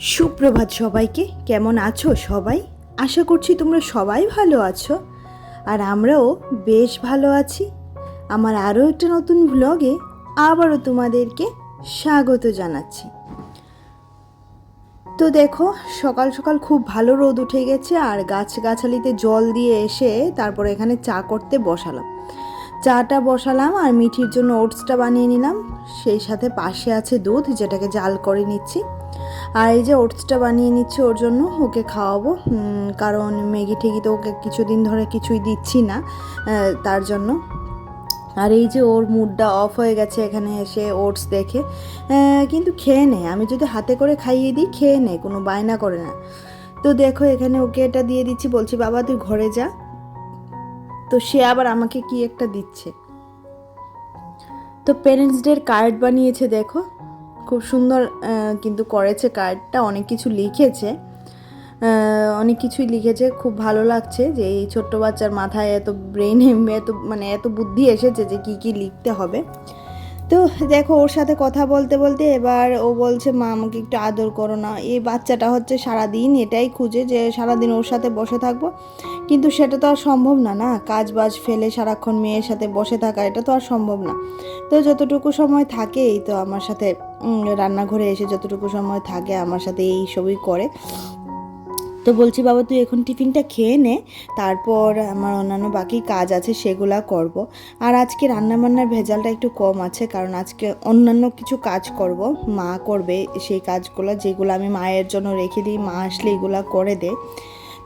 সুপ্রভাত সবাইকে। কেমন আছো সবাই? আশা করছি তোমরা সবাই ভালো আছো, আর আমরাও বেশ ভালো আছি। আমার আরও একটা নতুন ভ্লগে আবারও তোমাদেরকে স্বাগত জানাচ্ছি। তো দেখো, সকাল সকাল খুব ভালো রোদ উঠে গেছে, আর গাছগাছালিতে জল দিয়ে এসে তারপর এখানে চা করতে বসালাম। চাটা বসালাম আর মিঠির জন্য ওটসটা বানিয়ে নিলাম। সেই সাথে পাশে আছে দুধ, যেটাকে জাল করে নিচ্ছি। আর এই যে ওটসটা বানিয়ে নিচ্ছি ওর জন্য, ওকে খাওয়াবো। কারণ ম্যাগি ঠেগি তো ওকে কিছুদিন ধরে কিছুই দিচ্ছি না, তার জন্য। আর এই যে ওর মুডটা অফ হয়ে গেছে এখানে এসে ওটস দেখে, কিন্তু খেয়ে নেয়। আমি যদি হাতে করে খাইয়ে দিই খেয়ে নেয়, কোনো বায়না করে না। তো দেখো এখানে ওকে এটা দিয়ে দিচ্ছি, বলছি বাবা তুই ঘরে যা। তো সে আবার আমাকে কি একটা দিচ্ছে। তো প্যারেন্টস ডের কার্ড বানিয়েছে, দেখো খুব সুন্দর কিন্তু করেছে কার্ডটা, অনেক কিছু লিখেছে, অনেক কিছুই লিখেছে। খুব ভালো লাগছে যে এই ছোট্ট বাচ্চার মাথায় এত ব্রেন, এত বুদ্ধি এসেছে যে কি কি লিখতে হবে। তো দেখো ওর সাথে কথা বলতে বলতে এবার ও বলছে মা আমাকে একটু আদর করো না। এই বাচ্চাটা হচ্ছে সারাদিন এটাই খুঁজে যে সারাদিন ওর সাথে বসে থাকবো, কিন্তু সেটা তো আর সম্ভব না, না কাজ বাজ ফেলে সারাক্ষণ মেয়ের সাথে বসে থাকা, এটা তো আর সম্ভব না। তো যতটুকু সময় থাকে এই তো আমার সাথে রান্নাঘরে এসে যতটুকু সময় থাকে আমার সাথে এই সবই করে। তো বলছি বাবা তুই এখন টিফিনটা খেয়ে নে, তারপর আমার অন্যান্য বাকি কাজ আছে সেগুলা করব। আর আজকে রান্নাবান্নার ভেজালটা একটু কম আছে, কারণ আজকে অন্যান্য কিছু কাজ করব, মা করবে সেই কাজগুলো যেগুলো আমি মায়ের জন্য রেখে দিই, মা আসলে এগুলা করে দেয়।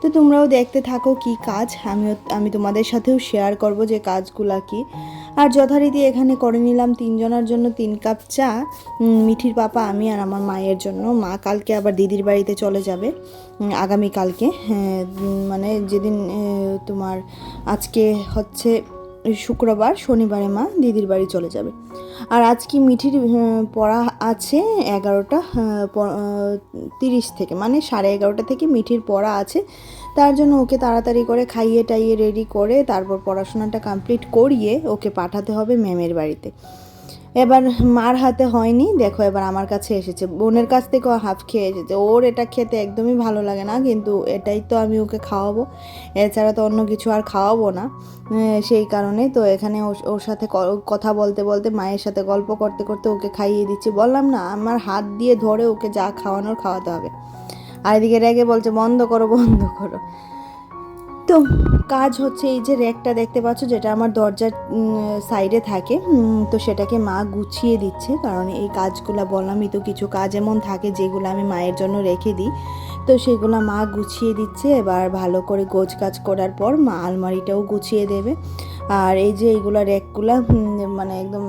তো তোমরাও দেখতে থাকো কি কাজ, আমি তোমাদের সাথেও শেয়ার করব যে কাজগুলা কি। আর যথারীতি এখানে করে নিলাম 3 জনের জন্য 3 কাপ চা, মিঠির পাপা, আমি আর আমার মায়ের জন্য। মা কালকে আবার দিদির বাড়িতে চলে যাবে, আগামীকালকে, মানে যেদিন তোমার আজকে হচ্ছে শুক্রবার, শনিবারে মা দিদির বাড়ি চলে যাবে। আর আজকে মিঠির পড়া আছে 11:30 থেকে, মানে 11:30 থেকে মিঠির পড়া আছে। তার জন্য ওকে তাড়াতাড়ি করে খাইয়ে টাইয়ে রেডি করে তারপর পড়াশোনাটা কমপ্লিট করিয়ে ওকে পাঠাতে হবে ম্যামের বাড়িতে। এবার মার হাতে হয়নি, দেখো এবার আমার কাছে এসেছে, বোনের কাছ থেকেও হাফ খেয়ে এসেছে। ওর এটা খেতে একদমই ভালো লাগে না, কিন্তু এটাই তো আমি ওকে খাওয়াবো, এছাড়া তো অন্য কিছু আর খাওয়াবো না। সেই কারণে তো এখানে ওর সাথে কথা বলতে বলতে মায়ের সাথে গল্প করতে করতে ওকে খাইয়ে দিচ্ছি। বললাম না আমার হাত দিয়ে ধরে ওকে যা খাওয়ানোর খাওয়াতে হবে। আর এদিকে রেগে বলছে বন্ধ করো বন্ধ করো। তো কাজ হচ্ছে এই যে র্যাকটা দেখতে পাচ্ছ, যেটা আমার দরজার সাইডে থাকে, তো সেটাকে মা গুছিয়ে দিচ্ছে। কারণ এই কাজগুলো বললামই তো, কিছু কাজ এমন থাকে যেগুলো আমি মায়ের জন্য রেখে দিই, তো সেগুলো মা গুছিয়ে দিচ্ছে। এবার ভালো করে গোছ কাজ করার পর মা আলমারিটাও গুছিয়ে দেবে। আর এই যে এইগুলো র্যাকগুলো মানে একদম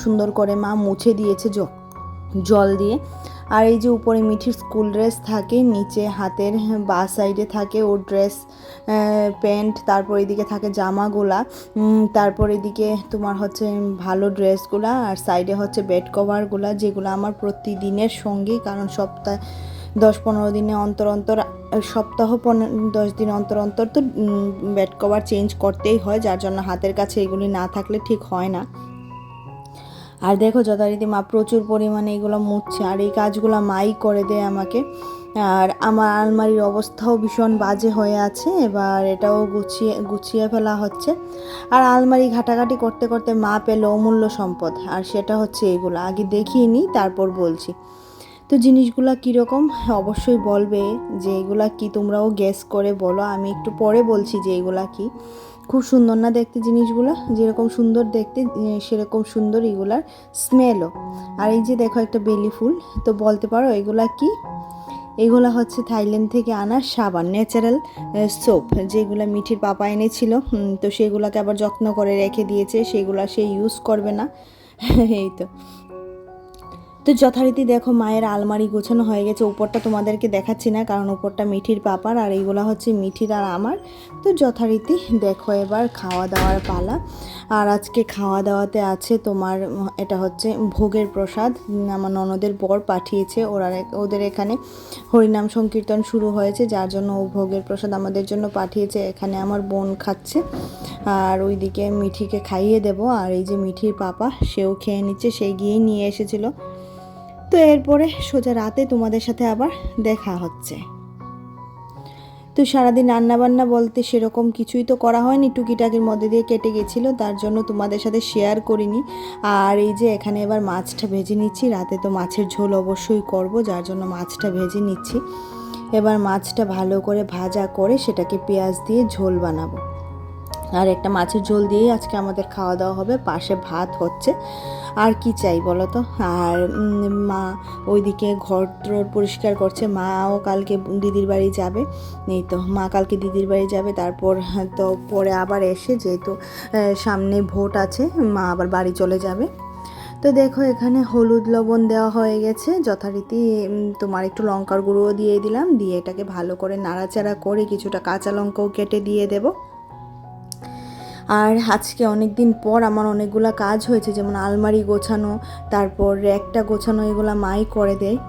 সুন্দর করে মা মুছে দিয়েছে জল দিয়ে। আর এই যে উপরে মিঠির স্কুল ড্রেস থাকে, নিচে হাতের বা সাইডে থাকে ওর ড্রেস, প্যান্ট, তারপর এদিকে থাকে জামাগুলা, তারপর এদিকে তোমার হচ্ছে ভালো ড্রেসগুলা, আর সাইডে হচ্ছে বেড কভারগুলা, যেগুলো আমার প্রতিদিনের সঙ্গী। কারণ সপ্তাহে 10-15 দিনে অন্তর অন্তর, সপ্তাহ 10 দিন অন্তর অন্তর তো বেড কভার চেঞ্জ করতেই হয়, যার জন্য হাতের কাছে এগুলি না থাকলে ঠিক হয় না। আর দেখো যথারীতি মা প্রচুর পরিমাণে এগুলো মুছছে, আর এই কাজগুলো মাই করে দেয় আমাকে। আর আমার আলমারির অবস্থাও ভীষণ বাজে হয়ে আছে, এবার এটাও গুছিয়ে ফেলা হচ্ছে। আর আলমারি ঘাটাঘাটি করতে করতে মা পেল অমূল্য সম্পদ, আর সেটা হচ্ছে এগুলো। আগে দেখিয়ে নিই তারপর বলছি। তো জিনিসগুলো কীরকম অবশ্যই বলবে, যে এগুলা কি, তোমরাও গেস করে বলো। আমি একটু পরে বলছি যে এগুলা কি। খুব সুন্দর না দেখতে জিনিসগুলো? যেরকম সুন্দর দেখতে সেরকম সুন্দর এগুলার স্মেলও। আর এই যে দেখো একটা বেলি ফুল, তো বলতে পারো এগুলা কি? এগুলা হচ্ছে থাইল্যান্ড থেকে আনা সাবান, ন্যাচারাল সোপ, যেগুলো মিঠির পাপা এনেছিল। তো সেগুলোকে আবার যত্ন করে রেখে দিয়েছে, সেগুলো সে ইউজ করবে না। এই তো। তো যথারীতি দেখো মায়ের আলমারি গোছানো হয়ে গেছে। উপরটা তোমাদেরকে দেখাচ্ছি না, কারণ উপরটা মিঠির পাপার, আর এইগুলো হচ্ছে মিঠির আর আমার। তো যথারীতি দেখো এবার খাওয়া দাওয়ার পালা। আর আজকে খাওয়া দাওয়াতে আছে তোমার, এটা হচ্ছে ভোগের প্রসাদ, আমার ননদের বর পাঠিয়েছে। ওদের এখানে হরিনাম সংকীর্তন শুরু হয়েছে, যার জন্য ও ভোগের প্রসাদ আমাদের জন্য পাঠিয়েছে। এখানে আমার বোন খাচ্ছে, আর ওইদিকে মিঠিকে খাইয়ে দেব। আর এই যে মিঠির পাপা, সেও খেয়ে নিচ্ছে, সে গিয়েই নিয়ে এসেছিল। তো এরপরে সোজা রাতে তোমাদের সাথে আবার দেখা হচ্ছে। তো সারাদিন রান্নাবান্না বলতে সেরকম কিছুই তো করা হয়নি, টুকিটাকির মধ্যে দিয়ে কেটে গেছিলো, তার জন্য তোমাদের সাথে শেয়ার করিনি। আর এই যে এখানে এবার মাছটা ভেজে নিচ্ছি, রাতে তো মাছের ঝোল অবশ্যই করব, যার জন্য মাছটা ভেজে নিচ্ছি। এবার মাছটা ভালো করে ভাজা করে সেটাকে পেঁয়াজ দিয়ে ঝোল বানাবো। আর একটা মাছের ঝোল দিয়েই আজকে আমাদের খাওয়া দাওয়া হবে, পাশে ভাত হচ্ছে। আর কি চাই বলো তো। আর মা ওইদিকে ঘর টর পরিষ্কার করছে, মাও কালকে দিদির বাড়ি যাবে। এই তো মা কালকে দিদির বাড়ি যাবে, তারপর তো পরে আবার এসে যেহেতু সামনে ভোট আছে, মা আবার বাড়ি চলে যাবে। তো দেখো এখানে হলুদ লবণ দেওয়া হয়ে গেছে যথারীতি, তোমার একটু লঙ্কার গুঁড়োও দিয়ে দিলাম, দিয়ে এটাকে ভালো করে নাড়াচাড়া করে কিছুটা কাঁচা লঙ্কাও কেটে দিয়ে দেবো। আর আজকে অনেক দিন পর আমার অনেকগুলো কাজ হয়েছে, যেমন আলমারি গোছানো, তারপর র্যাকটা গোছানো, এগুলো মাই করে দেয়।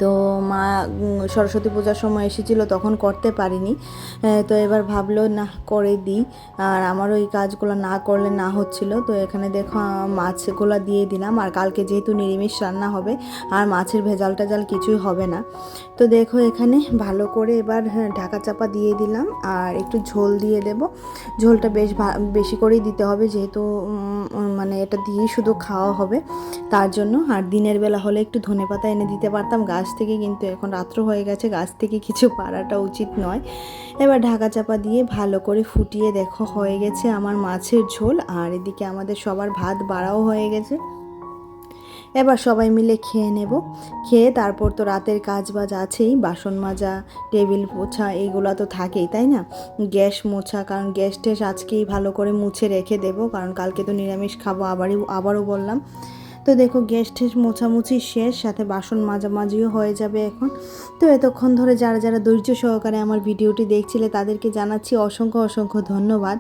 তো মা সরস্বতী পূজার সময় এসেছিলো, তখন করতে পারিনি। তো এবার ভাবলো না করে দিই, আর আমারও এই কাজগুলো না করলে না হচ্ছিলো। তো এখানে দেখো মাছগুলো দিয়ে দিলাম, আর কালকে যেহেতু নিরামিষ রান্না হবে আর মাছের ভেজাল টেজাল কিছুই হবে না। তো দেখো এখানে ভালো করে এবার ঢাকা চাপা দিয়ে দিলাম, আর একটু ঝোল দিয়ে দেব। ঝোলটা বেশি করেই দিতে হবে, যেহেতু মানে এটা দিয়েই শুধু খাওয়া হবে, তার জন্য। আর দিনের বেলা হলে একটু ধনেপাতা এনে দিতে পারতাম গাছ থেকে, কিন্তু এখন রাত্র হয়ে গেছে, গাছ থেকে কিছু পাড়াটা উচিত নয়। এবার ঢাকা চাপা দিয়ে ভালো করে ফুটিয়ে দেখো হয়ে গেছে আমার মাছের ঝোল। আর এদিকে আমাদের সবার ভাত বাড়াও হয়ে গেছে। এবার সবাই মিলে খেয়ে নেব। খেয়ে তারপর তো রাতের কাজ বাজ আছেই, বাসন মাজা, টেবিল পোছা, এইগুলো তো থাকেই, তাই না? গ্যাস মোছা, কারণ গ্যাস ট্যাস আজকেই ভালো করে মুছে রেখে দেবো, কারণ কালকে তো নিরামিষ খাবো, আবারও বললাম। তো দেখো গ্যাস ঠেস মোছামুছি শেষ, সাথে বাসন মাজামাজিও হয়ে যাবে এখন। তো এতক্ষণ ধরে যারা যারা ধৈর্য সহকারে আমার ভিডিওটি দেখছিলে তাদেরকে জানাচ্ছি অসংখ্য ধন্যবাদ।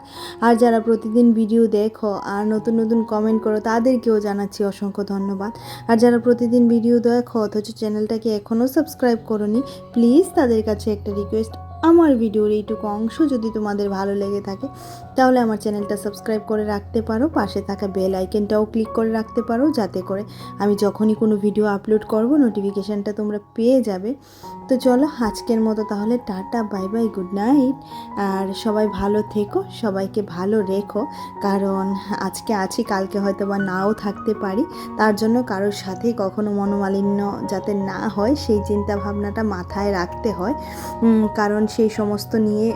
আর যারা প্রতিদিন ভিডিও দেখো আর নতুন নতুন কমেন্ট করো তাদেরকেও জানাচ্ছি অসংখ্য ধন্যবাদ। আর যারা প্রতিদিন ভিডিও দেখো অথচ চ্যানেলটাকে এখনও সাবস্ক্রাইব করোনি, প্লিজ তাদের কাছে একটা রিকোয়েস্ট, আমার ভিডিওর এইটুকু অংশ যদি তোমাদের ভালো লেগে থাকে তাহলে আমার চ্যানেলটা সাবস্ক্রাইব করে রাখতে পারো, পাশে থাকা বেল আইকনটাও ক্লিক করে রাখতে পারো, যাতে করে আমি যখনই কোনো ভিডিও আপলোড করব নোটিফিকেশানটা তোমরা পেয়ে যাবে। তো চলো আজকের মতো তাহলে tata, bye bye, good night. আর সবাই ভালো থেকো, সবাইকে ভালো রেখো, কারণ আজকে আছি, কালকে হয়তো বা নাও থাকতে পারি, তার জন্য কারোর সাথেই কখনো মনোমালিন্য যাতে না হয় সেই চিন্তা ভাবনাটা মাথায় রাখতে হয়, কারণ সেই সমস্ত নিয়ে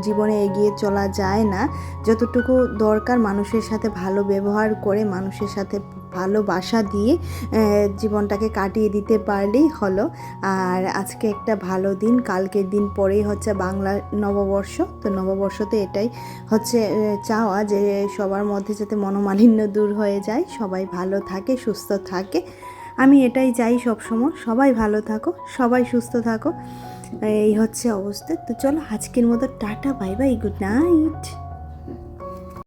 জীবনে এগিয়ে চলা যায় না। যতটুকু দরকার মানুষের সাথে ভালো ব্যবহার করে, মানুষের সাথে ভালোবাসা দিয়ে জীবনটাকে কাটিয়ে দিতে পারলেই হলো। আর আজকে একটা ভালো দিন, কালকের দিন পরেই হচ্ছে বাংলা নববর্ষ। তো নববর্ষতে এটাই হচ্ছে চাওয়া যে সবার মধ্যে যাতে মনোমালিন্য দূর হয়ে যায়, সবাই ভালো থাকে, সুস্থ থাকে। আমি এটাই চাই সবসময়, সবাই ভালো থাকো, সবাই সুস্থ থাকো, এই হচ্ছে অবস্থা। তো চলো আজকের মতো tata, bye bye, good night.